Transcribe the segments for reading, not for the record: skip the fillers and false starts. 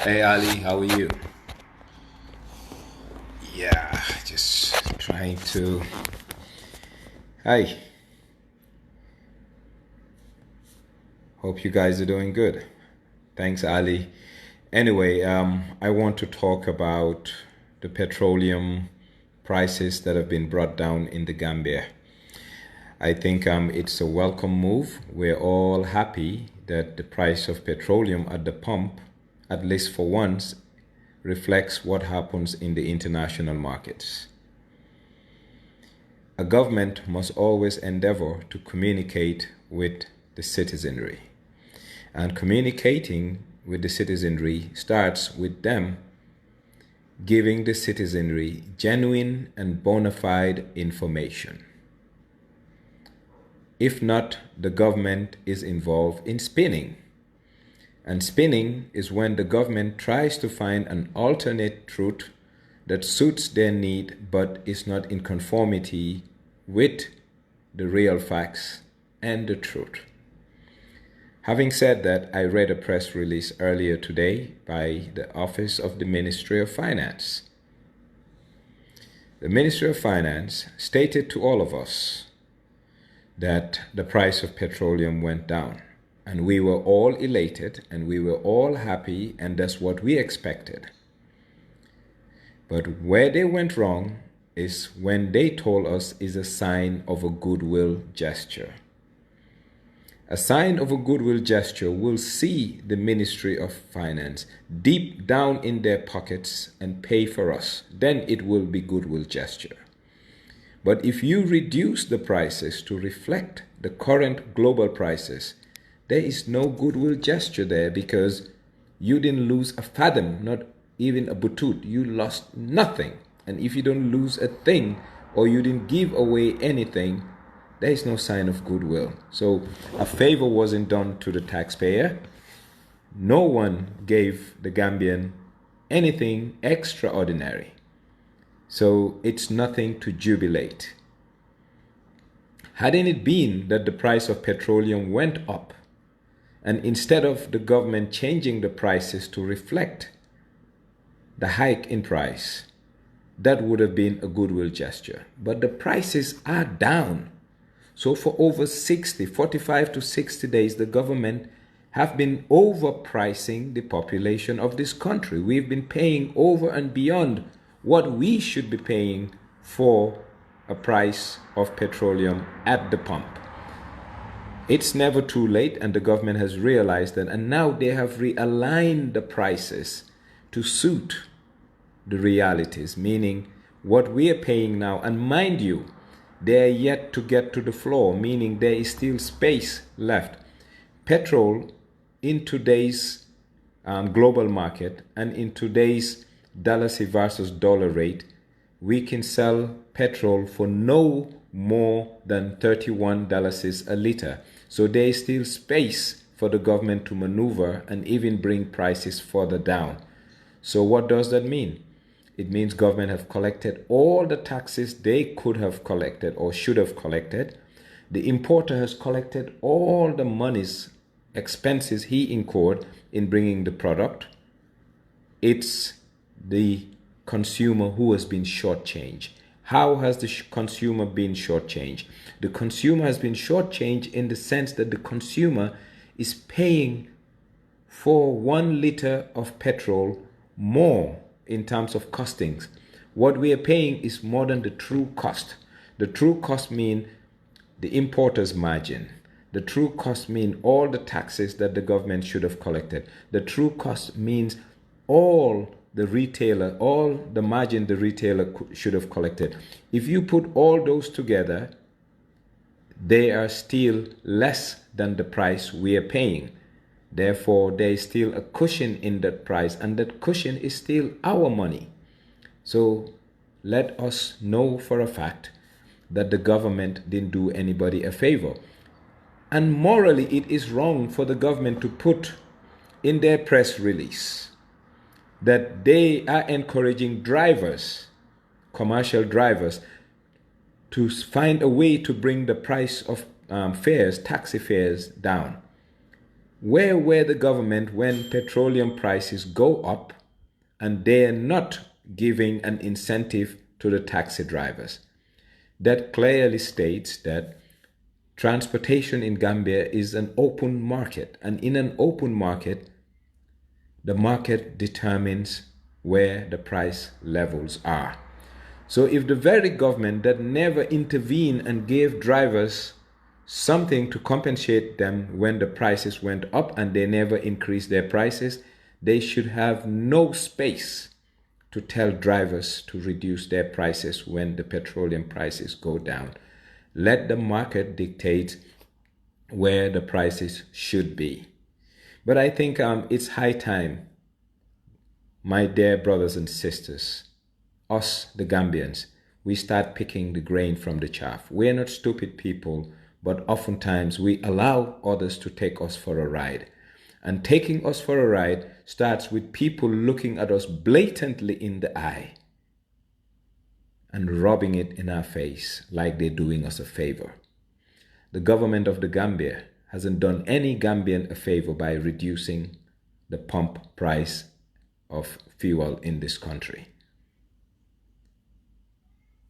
Hey Ali, how are you? Yeah, just trying to. Hi, hope you guys are doing good. Thanks, Ali. Anyway, I want to talk about the petroleum prices that have been brought down in the Gambia. I think it's a welcome move. We're all happy that the price of petroleum at the pump, at least for once, reflects what happens in the international markets. A government must always endeavor to communicate with the citizenry. And communicating with the citizenry starts with them giving the citizenry genuine and bona fide information. If not, the government is involved in spinning. And spinning is when the government tries to find an alternate truth that suits their need but is not in conformity with the real facts and the truth. Having said that, I read a press release earlier today by the Office of the Ministry of Finance. The Ministry of Finance stated to all of us that the price of petroleum went down. And we were all elated and we were all happy, and that's what we expected. But where they went wrong is when they told us is a sign of a goodwill gesture. A sign of a goodwill gesture will see the Ministry of Finance deep down in their pockets and pay for us. Then it will be goodwill gesture. But if you reduce the prices to reflect the current global prices, there is no goodwill gesture there because you didn't lose a fathom, not even a butut. You lost nothing. And if you don't lose a thing or you didn't give away anything, there is no sign of goodwill. So a favor wasn't done to the taxpayer. No one gave the Gambian anything extraordinary. So it's nothing to jubilate. Hadn't it been that the price of petroleum went up, and instead of the government changing the prices to reflect the hike in price, that would have been a goodwill gesture. But the prices are down. So for over 45 to 60 days, the government have been overpricing the population of this country. We've been paying over and beyond what we should be paying for a price of petroleum at the pump. It's never too late, and the government has realized that, and now they have realigned the prices to suit the realities, meaning what we are paying now, and mind you, they are yet to get to the floor, meaning there is still space left. Petrol in today's global market and in today's dollar versus dollar rate, we can sell petrol for no more than $31 a liter. So there is still space for the government to maneuver and even bring prices further down. So what does that mean? It means government have collected all the taxes they could have collected or should have collected. The importer has collected all the monies, expenses he incurred in bringing the product. It's the consumer who has been shortchanged. How has the consumer been shortchanged? The consumer has been shortchanged in the sense that the consumer is paying for 1 liter of petrol more in terms of costings. What we are paying is more than the true cost. The true cost means the importer's margin. The true cost means all the taxes that the government should have collected. The true cost means all the margin the retailer should have collected. If you put all those together, they are still less than the price we are paying. Therefore, there is still a cushion in that price, and that cushion is still our money. So let us know for a fact that the government didn't do anybody a favor. And morally, it is wrong for the government to put in their press release that they are encouraging drivers, commercial drivers, to find a way to bring the price of fares, taxi fares, down. Where were the government when petroleum prices go up and they're not giving an incentive to the taxi drivers? That clearly states that transportation in Gambia is an open market, and in an open market, the market determines where the price levels are. So if the very government that never intervened and gave drivers something to compensate them when the prices went up and they never increased their prices, they should have no space to tell drivers to reduce their prices when the petroleum prices go down. Let the market dictate where the prices should be. But I think it's high time, my dear brothers and sisters, us, the Gambians, we start picking the grain from the chaff. We're not stupid people, but oftentimes we allow others to take us for a ride. And taking us for a ride starts with people looking at us blatantly in the eye and rubbing it in our face like they're doing us a favor. The government of the Gambia hasn't done any Gambian a favor by reducing the pump price of fuel in this country.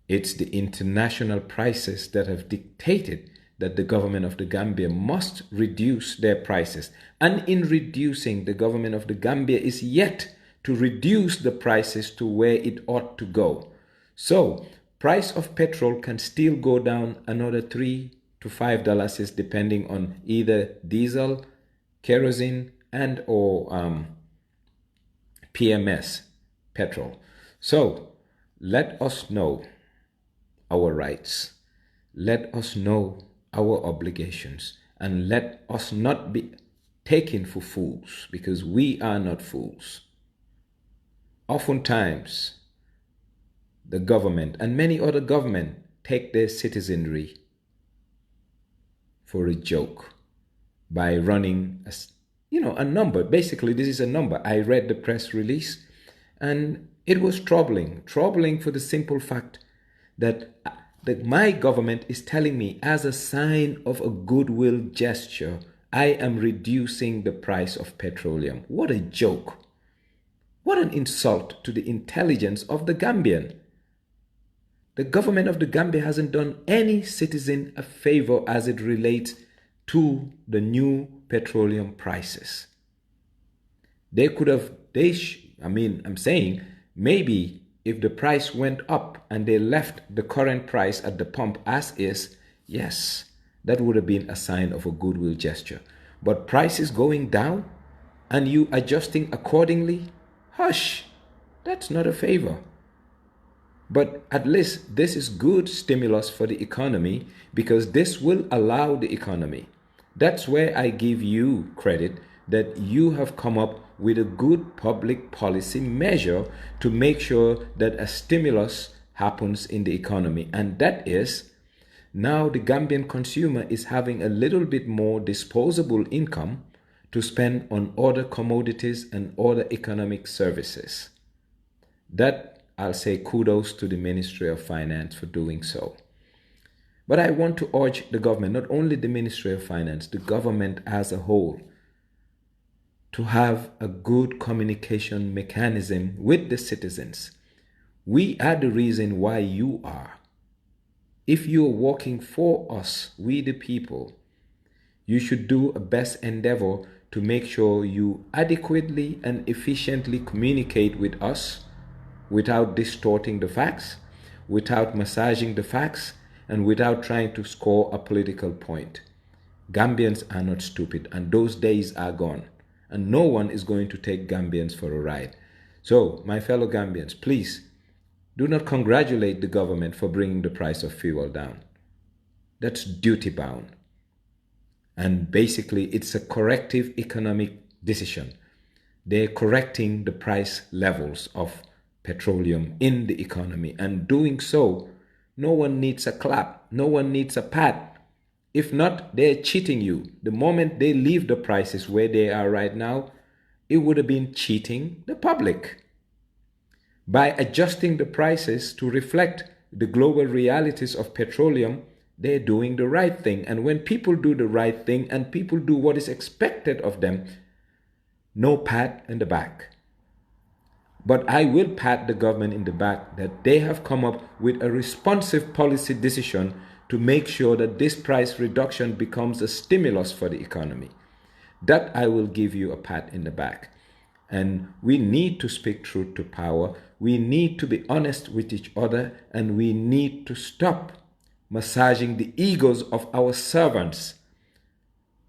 It's the international prices that have dictated that the government of the Gambia must reduce their prices. And in reducing, the government of the Gambia is yet to reduce the prices to where it ought to go. So, price of petrol can still go down another $3 to $5 depending on either diesel, kerosene, and or PMS, petrol. So, let us know our rights. Let us know our obligations, and let us not be taken for fools, because we are not fools. Oftentimes, the government and many other governments take their citizenry for a joke by running a number. Basically, this is a number. I read the press release and it was troubling for the simple fact that my government is telling me, as a sign of a goodwill gesture, I am reducing the price of petroleum. What a joke. What an insult to the intelligence of the Gambian. The government of the Gambia hasn't done any citizen a favor as it relates to the new petroleum prices. I'm saying maybe if the price went up and they left the current price at the pump as is, yes, that would have been a sign of a goodwill gesture. But prices going down and you adjusting accordingly, hush, that's not a favor. But at least this is good stimulus for the economy, because this will allow the economy. That's where I give you credit, that you have come up with a good public policy measure to make sure that a stimulus happens in the economy. And that is, now the Gambian consumer is having a little bit more disposable income to spend on other commodities and other economic services. That, I'll say kudos to the Ministry of Finance for doing so. But I want to urge the government, not only the Ministry of Finance, the government as a whole, to have a good communication mechanism with the citizens. We are the reason why you are. If you are working for us, we the people, you should do a best endeavor to make sure you adequately and efficiently communicate with us without distorting the facts, without massaging the facts, and without trying to score a political point. Gambians are not stupid, and those days are gone. And no one is going to take Gambians for a ride. So, my fellow Gambians, please do not congratulate the government for bringing the price of fuel down. That's duty bound. And basically, it's a corrective economic decision. They're correcting the price levels of petroleum in the economy. And doing so, no one needs a clap. No one needs a pat. If not, they're cheating you. The moment they leave the prices where they are right now, it would have been cheating the public. By adjusting the prices to reflect the global realities of petroleum, they're doing the right thing. And when people do the right thing and people do what is expected of them, no pat in the back. But I will pat the government in the back that they have come up with a responsive policy decision to make sure that this price reduction becomes a stimulus for the economy. That I will give you a pat in the back. And we need to speak truth to power. We need to be honest with each other, and we need to stop massaging the egos of our servants.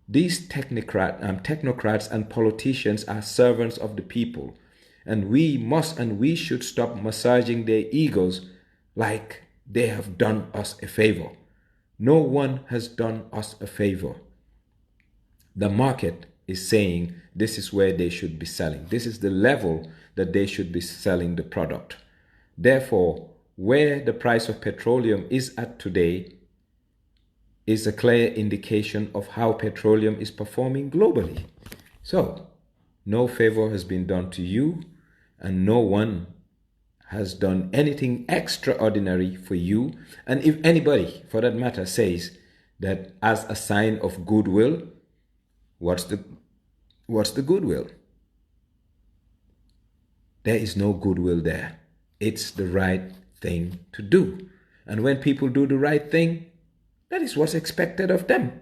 These technocrats and politicians are servants of the people. And we should stop massaging their egos like they have done us a favor. No one has done us a favor. The market is saying this is where they should be selling. This is the level that they should be selling the product. Therefore, where the price of petroleum is at today is a clear indication of how petroleum is performing globally. So, no favor has been done to you, and no one has done anything extraordinary for you. And if anybody, for that matter, says that as a sign of goodwill, what's the goodwill? There is no goodwill there. It's the right thing to do. And when people do the right thing, that is what's expected of them.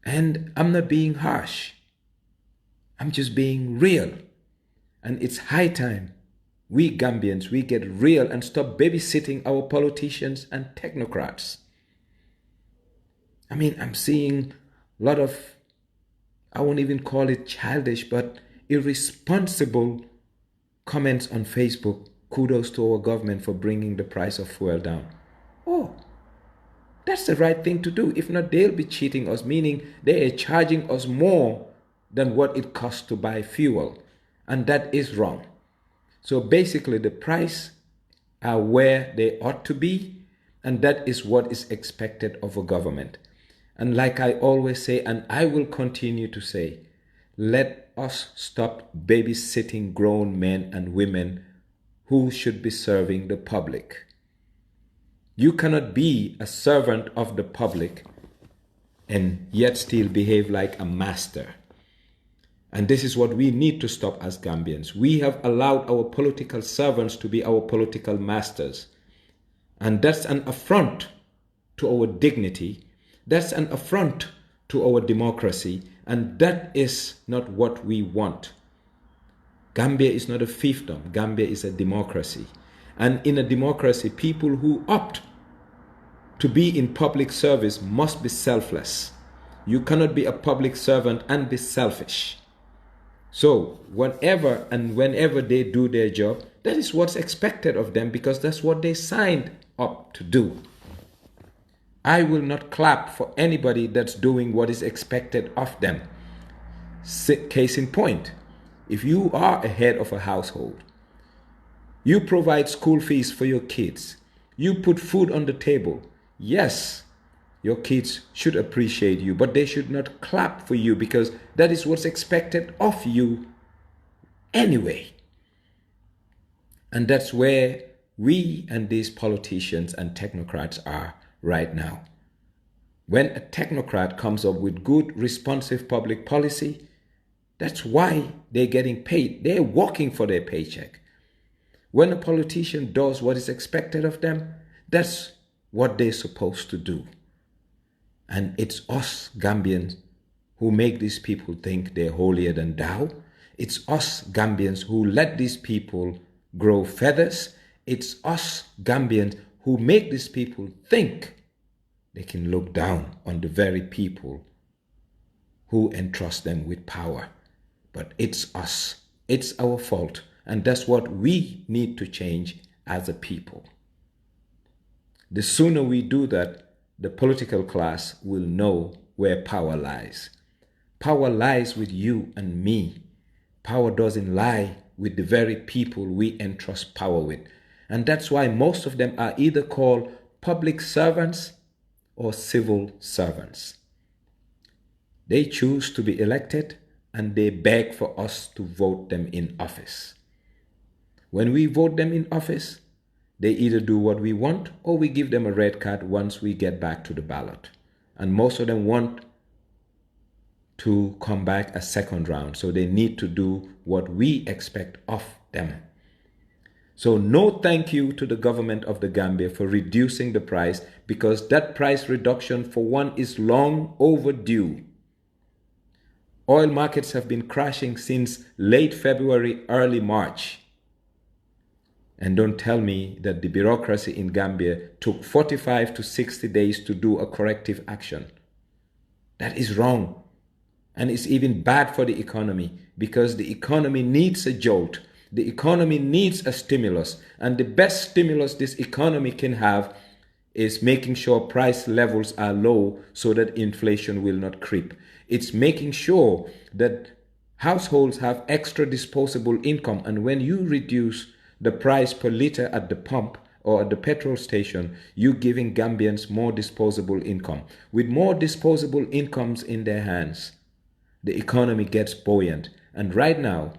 And I'm not being harsh. I'm just being real. And it's high time we Gambians, we get real and stop babysitting our politicians and technocrats. I mean, I'm seeing a lot of, I won't even call it childish, but irresponsible comments on Facebook. Kudos to our government for bringing the price of fuel down. Oh, that's the right thing to do. If not, they'll be cheating us, meaning they are charging us more than what it costs to buy fuel. And that is wrong. So basically, the price are where they ought to be, and that is what is expected of a government. And like I always say, and I will continue to say, let us stop babysitting grown men and women who should be serving the public. You cannot be a servant of the public and yet still behave like a master. And this is what we need to stop as Gambians. We have allowed our political servants to be our political masters. And that's an affront to our dignity. That's an affront to our democracy. And that is not what we want. Gambia is not a fiefdom. Gambia is a democracy. And in a democracy, people who opt to be in public service must be selfless. You cannot be a public servant and be selfish. So whenever they do their job, that is what's expected of them, because that's what they signed up to do. I will not clap for anybody that's doing what is expected of them. Case in point, if you are a head of a household, you provide school fees for your kids, you put food on the table, yes, your kids should appreciate you, but they should not clap for you, because that is what's expected of you anyway. And that's where we and these politicians and technocrats are right now. When a technocrat comes up with good, responsive public policy, that's why they're getting paid. They're working for their paycheck. When a politician does what is expected of them, that's what they're supposed to do. And it's us Gambians who make these people think they're holier than thou. It's us Gambians who let these people grow feathers. It's us Gambians who make these people think they can look down on the very people who entrust them with power. But it's us. It's our fault. And that's what we need to change as a people. The sooner we do that, the political class will know where power lies. Power lies with you and me. Power doesn't lie with the very people we entrust power with. And that's why most of them are either called public servants or civil servants. They choose to be elected and they beg for us to vote them in office. When we vote them in office, They either do what we want or we give them a red card once we get back to the ballot. And most of them want to come back a second round. So they need to do what we expect of them. So no thank you to the government of the Gambia for reducing the price, because that price reduction, for one, is long overdue. Oil markets have been crashing since late February, early March. And don't tell me that the bureaucracy in Gambia took 45 to 60 days to do a corrective action. That is wrong. And it's even bad for the economy, because the economy needs a jolt. The economy needs a stimulus. And the best stimulus this economy can have is making sure price levels are low so that inflation will not creep. It's making sure that households have extra disposable income. And when you reduce the price per liter at the pump or at the petrol station, you're giving Gambians more disposable income. With more disposable incomes in their hands, the economy gets buoyant. And right now,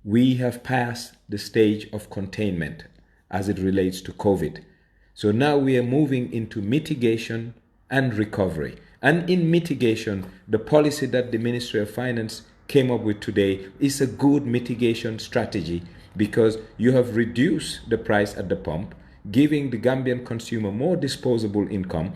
we have passed the stage of containment as it relates to COVID. So now we are moving into mitigation and recovery. And in mitigation, the policy that the Ministry of Finance came up with today is a good mitigation strategy, because you have reduced the price at the pump, giving the Gambian consumer more disposable income.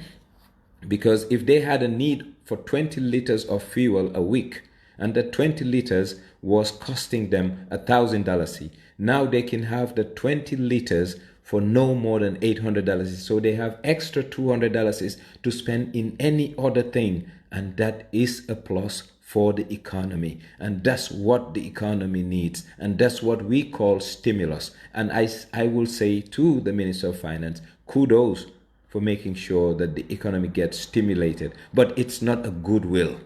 Because if they had a need for 20 liters of fuel a week, and that 20 liters was costing them $1,000, now they can have the 20 liters for no more than $800. So they have extra $200 to spend in any other thing. And that is a plus for the economy. And that's what the economy needs. And that's what we call stimulus. And I will say to the Minister of Finance, kudos for making sure that the economy gets stimulated. But it's not a goodwill,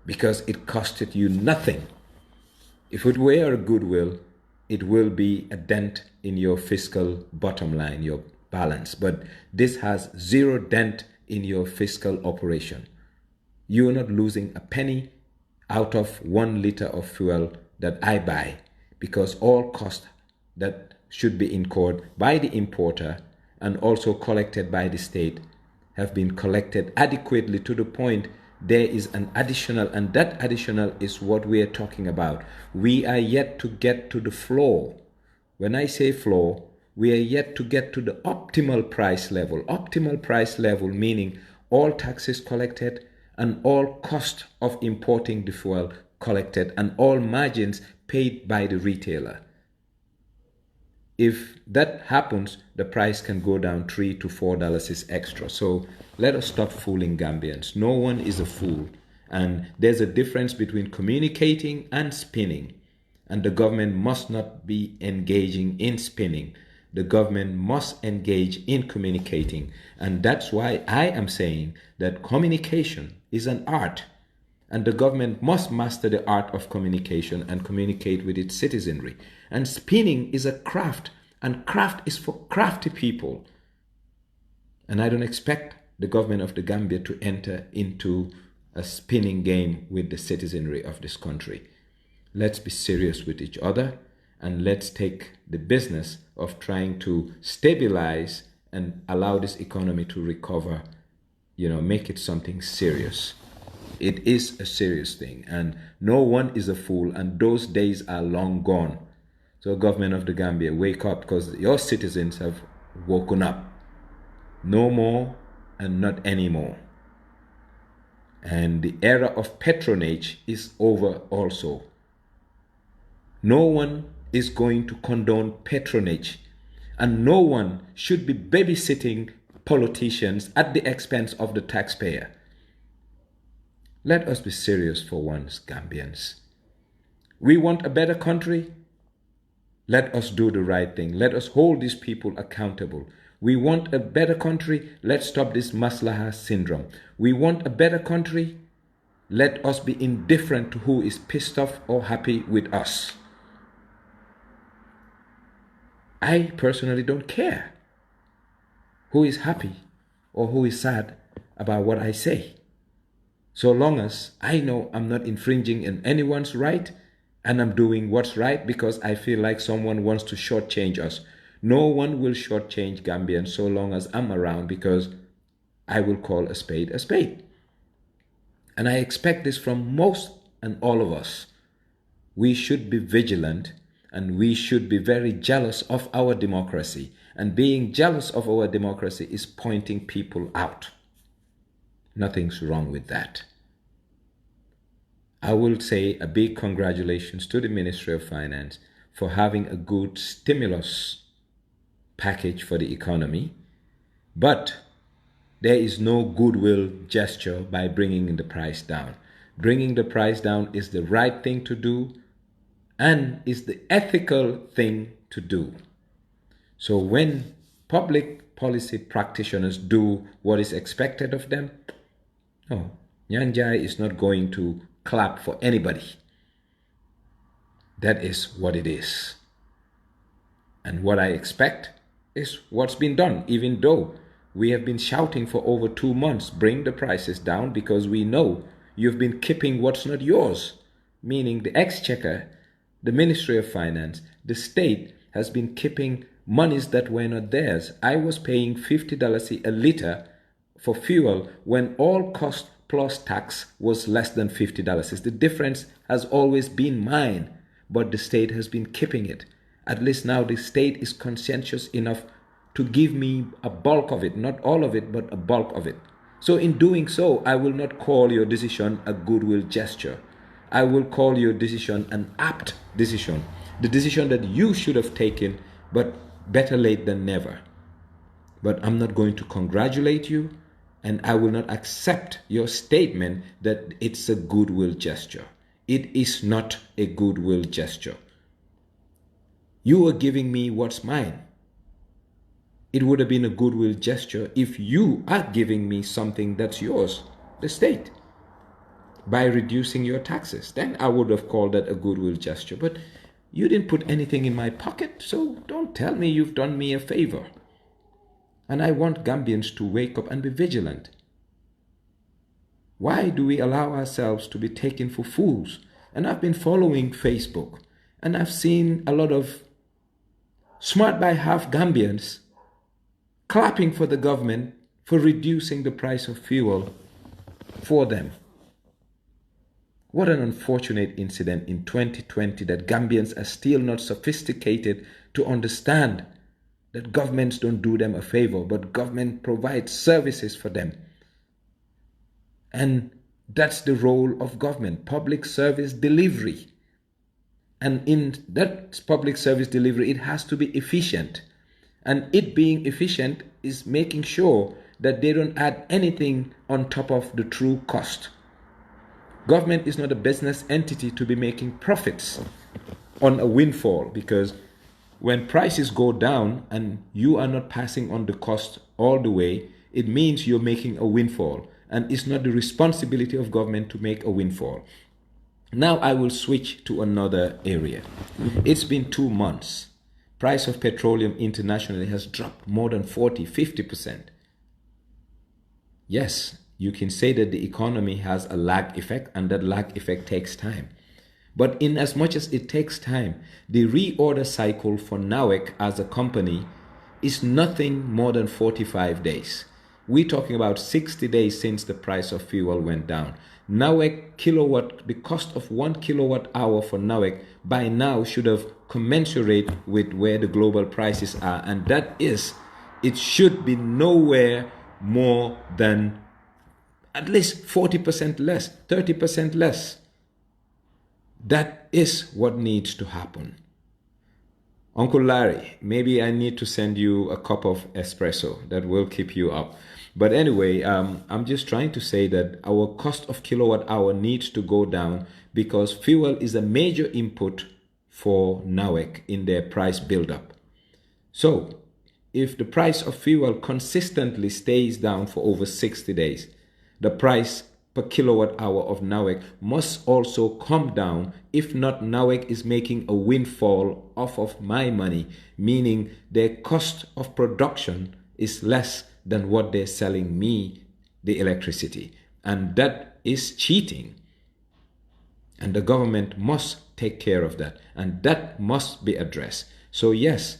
because it costed you nothing. If it were a goodwill, it will be a dent in your fiscal bottom line, your balance. But this has zero dent in your fiscal operation. You are not losing a penny out of 1 liter of fuel that I buy, because all costs that should be incurred by the importer and also collected by the state have been collected adequately, to the point there is an additional, and that additional is what we are talking about. We are yet to get to the floor. When I say floor, we are yet to get to the optimal price level. Optimal price level meaning all taxes collected and all cost of importing the fuel collected and all margins paid by the retailer. If that happens, the price can go down $3 to $4 extra. So let us stop fooling Gambians. No one is a fool. And there's a difference between communicating and spinning. And the government must not be engaging in spinning. The government must engage in communicating. And that's why I am saying that communication is an art. And the government must master the art of communication and communicate with its citizenry. And spinning is a craft, and craft is for crafty people. And I don't expect the government of the Gambia to enter into a spinning game with the citizenry of this country. Let's be serious with each other, and let's take the business of trying to stabilize and allow this economy to recover, make it something serious. It is a serious thing, and no one is a fool, and those days are long gone. So government of the Gambia, wake up, because your citizens have woken up. No more and not anymore. And the era of patronage is over also. No one is going to condone patronage, and no one should be babysitting politicians at the expense of the taxpayer. Let us be serious for once, Gambians. We want a better country. Let us do the right thing. Let us hold these people accountable. We want a better country. Let's stop this Maslaha syndrome. We want a better country. Let us be indifferent to who is pissed off or happy with us. I personally don't care who is happy or who is sad about what I say. So long as I know I'm not infringing on anyone's right and I'm doing what's right because I feel like someone wants to shortchange us. No one will shortchange Gambians so long as I'm around, because I will call a spade a spade. And I expect this from most and all of us. We should be vigilant, and we should be very jealous of our democracy. And being jealous of our democracy is pointing people out. Nothing's wrong with that. I will say a big congratulations to the Ministry of Finance for having a good stimulus package for the economy. But there is no goodwill gesture by bringing the price down. Bringing the price down is the right thing to do and is the ethical thing to do. So when public policy practitioners do what is expected of them, no, Nyanjai is not going to clap for anybody. That is what it is. And what I expect is what's been done, even though we have been shouting for over 2 months, bring the prices down, because we know you've been keeping what's not yours, meaning the Exchequer, the Ministry of Finance, the state has been keeping monies that were not theirs. I was paying $50 a liter for fuel when all cost plus tax was less than $50. The difference has always been mine, but the state has been keeping it. At least now the state is conscientious enough to give me a bulk of it, not all of it, but a bulk of it. So in doing so, I will not call your decision a goodwill gesture. I will call your decision an apt decision, the decision that you should have taken, but better late than never. But I'm not going to congratulate you, and I will not accept your statement that it's a goodwill gesture. It is not a goodwill gesture. You are giving me what's mine. It would have been a goodwill gesture if you are giving me something that's yours, the state, by reducing your taxes. Then I would have called that a goodwill gesture. But you didn't put anything in my pocket, so don't tell me you've done me a favor. And I want Gambians to wake up and be vigilant. Why do we allow ourselves to be taken for fools? And I've been following Facebook, and I've seen a lot of smart by half Gambians clapping for the government for reducing the price of fuel for them. What an unfortunate incident in 2020 that Gambians are still not sophisticated to understand that governments don't do them a favor, but government provides services for them. And that's the role of government, public service delivery. And in that public service delivery, it has to be efficient. And it being efficient is making sure that they don't add anything on top of the true cost. Government is not a business entity to be making profits on a windfall, because when prices go down and you are not passing on the cost all the way, it means you're making a windfall. And it's not the responsibility of government to make a windfall. Now I will switch to another area. It's been 2 months. Price of petroleum internationally has dropped more than 40-50%. Yes, you can say that the economy has a lag effect, and that lag effect takes time. But in as much as it takes time, the reorder cycle for NAWEC as a company is nothing more than 45 days. We're talking about 60 days since the price of fuel went down. NAWEC kilowatt, the cost of 1 kilowatt hour for NAWEC by now should have commensurate with where the global prices are. And that is, it should be nowhere more than at least 40% less, 30% less. That is what needs to happen. Uncle Larry, maybe I need to send you a cup of espresso that will keep you up. But anyway, I'm just trying to say that our cost of kilowatt hour needs to go down, because fuel is a major input for NAWEC in their price buildup. So if the price of fuel consistently stays down for over 60 days, the price per kilowatt hour of NAWEC must also come down. If not, NAWEC is making a windfall off of my money, meaning their cost of production is less than what they're selling me the electricity. And that is cheating. And the government must take care of that. And that must be addressed. So yes,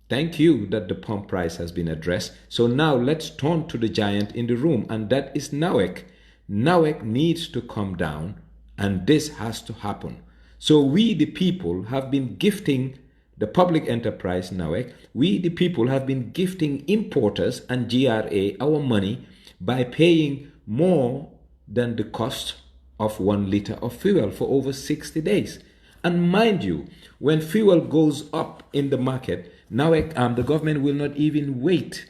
Thank you that the pump price has been addressed. So now let's turn to the giant in the room, and that is NAWEC. NAWEC needs to come down, and this has to happen. So we, the people, have been gifting the public enterprise NAWEC. We, the people, have been gifting importers and GRA our money by paying more than the cost of 1 liter of fuel for over 60 days. And mind you, when fuel goes up in the market, now the government will not even wait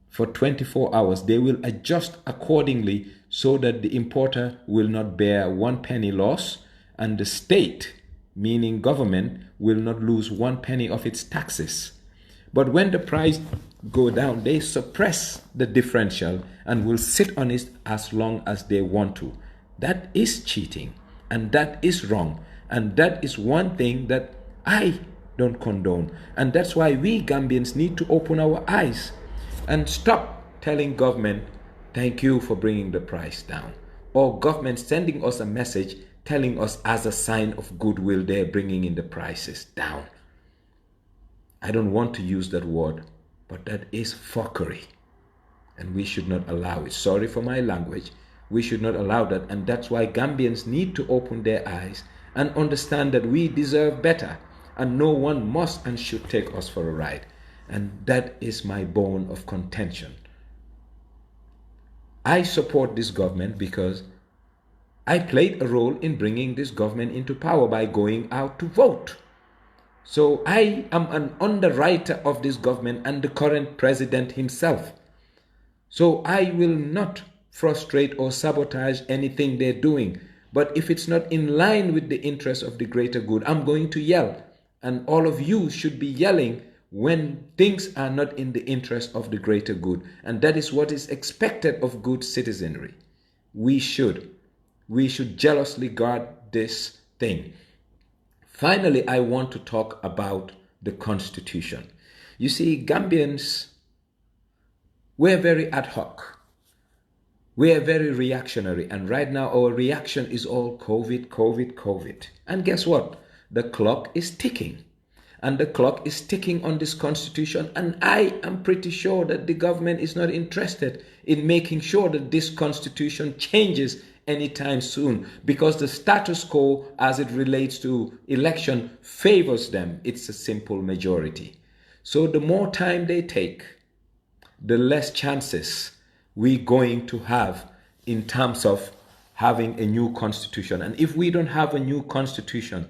for 24 hours. They will adjust accordingly so that the importer will not bear 1 penny loss, and the state, meaning government, will not lose 1 penny of its taxes. But when the price go down, they suppress the differential and will sit on it as long as they want to. That is cheating, and that is wrong, and that is one thing that I don't condone. And that's why we Gambians need to open our eyes and stop telling government, thank you for bringing the price down, or government sending us a message telling us as a sign of goodwill they're bringing in the prices down. I don't want to use that word, but that is fuckery, and we should not allow it. Sorry for my language. We should not allow that, and that's why Gambians need to open their eyes and understand that we deserve better, and no one must and should take us for a ride. And that is my bone of contention. I support this government because I played a role in bringing this government into power by going out to vote. So I am an underwriter of this government and the current president himself. So I will not frustrate or sabotage anything they're doing. But if it's not in line with the interests of the greater good, I'm going to yell. And all of you should be yelling when things are not in the interest of the greater good. And that is what is expected of good citizenry. We should jealously guard this thing. Finally, I want to talk about the Constitution. You see, Gambians, we're very ad hoc. We're very reactionary. And right now, our reaction is all COVID, COVID, COVID. And guess what? The clock is ticking. And the clock is ticking on this Constitution. And I am pretty sure that the government is not interested in making sure that this Constitution changes anytime soon, because the status quo as it relates to election favors them. It's a simple majority. So the more time they take, the less chances we're going to have in terms of having a new constitution. And if we don't have a new constitution,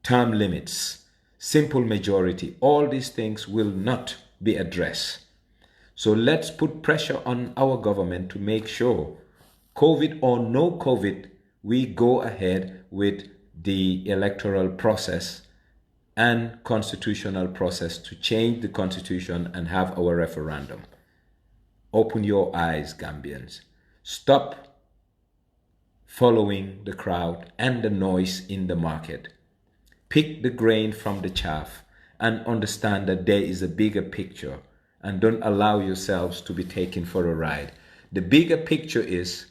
term limits, simple majority, all these things will not be addressed. So let's put pressure on our government to make sure, COVID or no COVID, we go ahead with the electoral process and constitutional process to change the constitution and have our referendum. Open your eyes, Gambians. Stop following the crowd and the noise in the market. Pick the grain from the chaff and understand that there is a bigger picture, and don't allow yourselves to be taken for a ride. The bigger picture is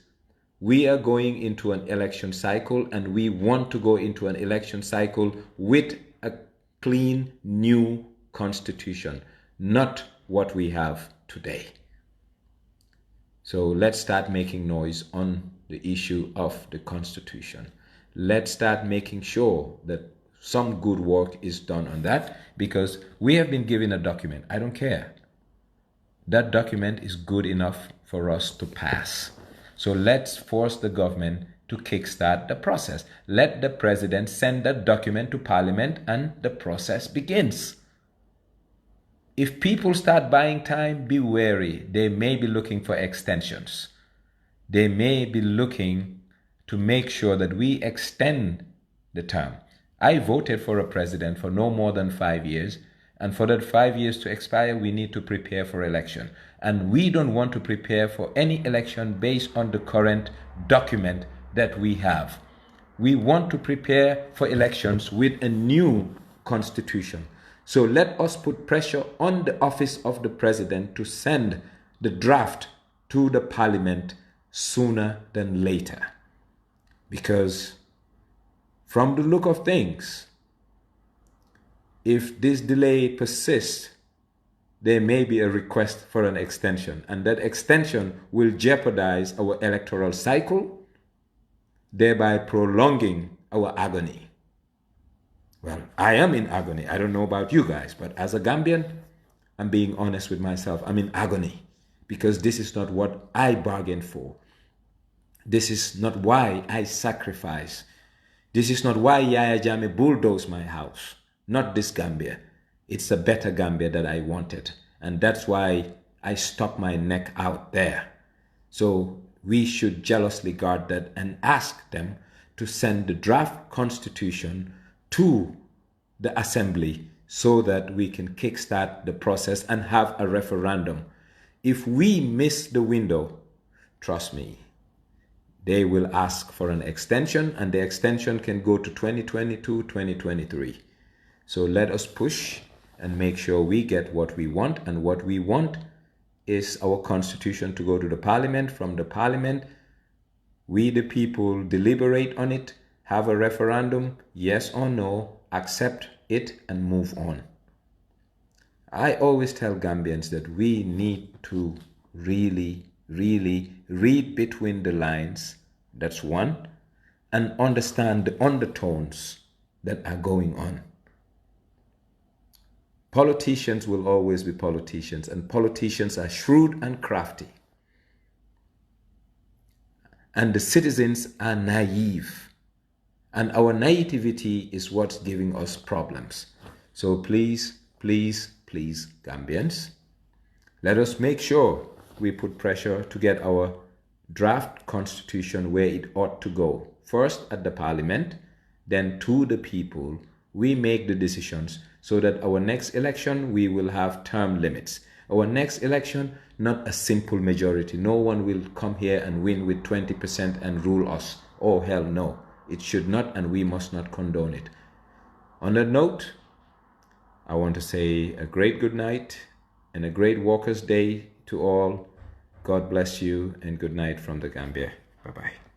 we are going into an election cycle, and we want to go into an election cycle with a clean new constitution, not what we have today. So let's start making noise on the issue of the constitution. Let's start making sure that some good work is done on that, because we have been given a document. I don't care. That document is good enough for us to pass. So let's force the government to kickstart the process. Let the president send that document to Parliament and the process begins. If people start buying time, be wary. They may be looking for extensions. They may be looking to make sure that we extend the term. I voted for a president for no more than 5 years. And for that 5 years to expire, we need to prepare for election. And we don't want to prepare for any election based on the current document that we have. We want to prepare for elections with a new constitution. So let us put pressure on the office of the president to send the draft to the parliament sooner than later. Because from the look of things, if this delay persists, there may be a request for an extension, and that extension will jeopardize our electoral cycle, thereby prolonging our agony. Well, I am in agony. I don't know about you guys, but as a Gambian, I'm being honest with myself. I'm in agony because this is not what I bargained for. This is not why I sacrifice. This is not why Yaya Jammeh bulldozed my house. Not this Gambia. It's a better Gambia that I wanted. And that's why I stuck my neck out there. So we should jealously guard that and ask them to send the draft constitution to the assembly so that we can kickstart the process and have a referendum. If we miss the window, trust me, they will ask for an extension, and the extension can go to 2022, 2023. So let us push and make sure we get what we want, and what we want is our constitution to go to the parliament. From the parliament, we the people deliberate on it, have a referendum, yes or no, accept it and move on. I always tell Gambians that we need to really read between the lines, that's one, and understand the undertones that are going on. Politicians will always be politicians, and politicians are shrewd and crafty. And the citizens are naive. And our naivety is what's giving us problems. So please, Gambians, let us make sure we put pressure to get our draft constitution where it ought to go. First at the parliament, then to the people. We make the decisions so that our next election, we will have term limits. Our next election, not a simple majority. No one will come here and win with 20% and rule us. Oh, hell no. It should not, and we must not condone it. On that note, I want to say a great good night and a great Walker's Day to all. God bless you, and good night from the Gambia. Bye-bye.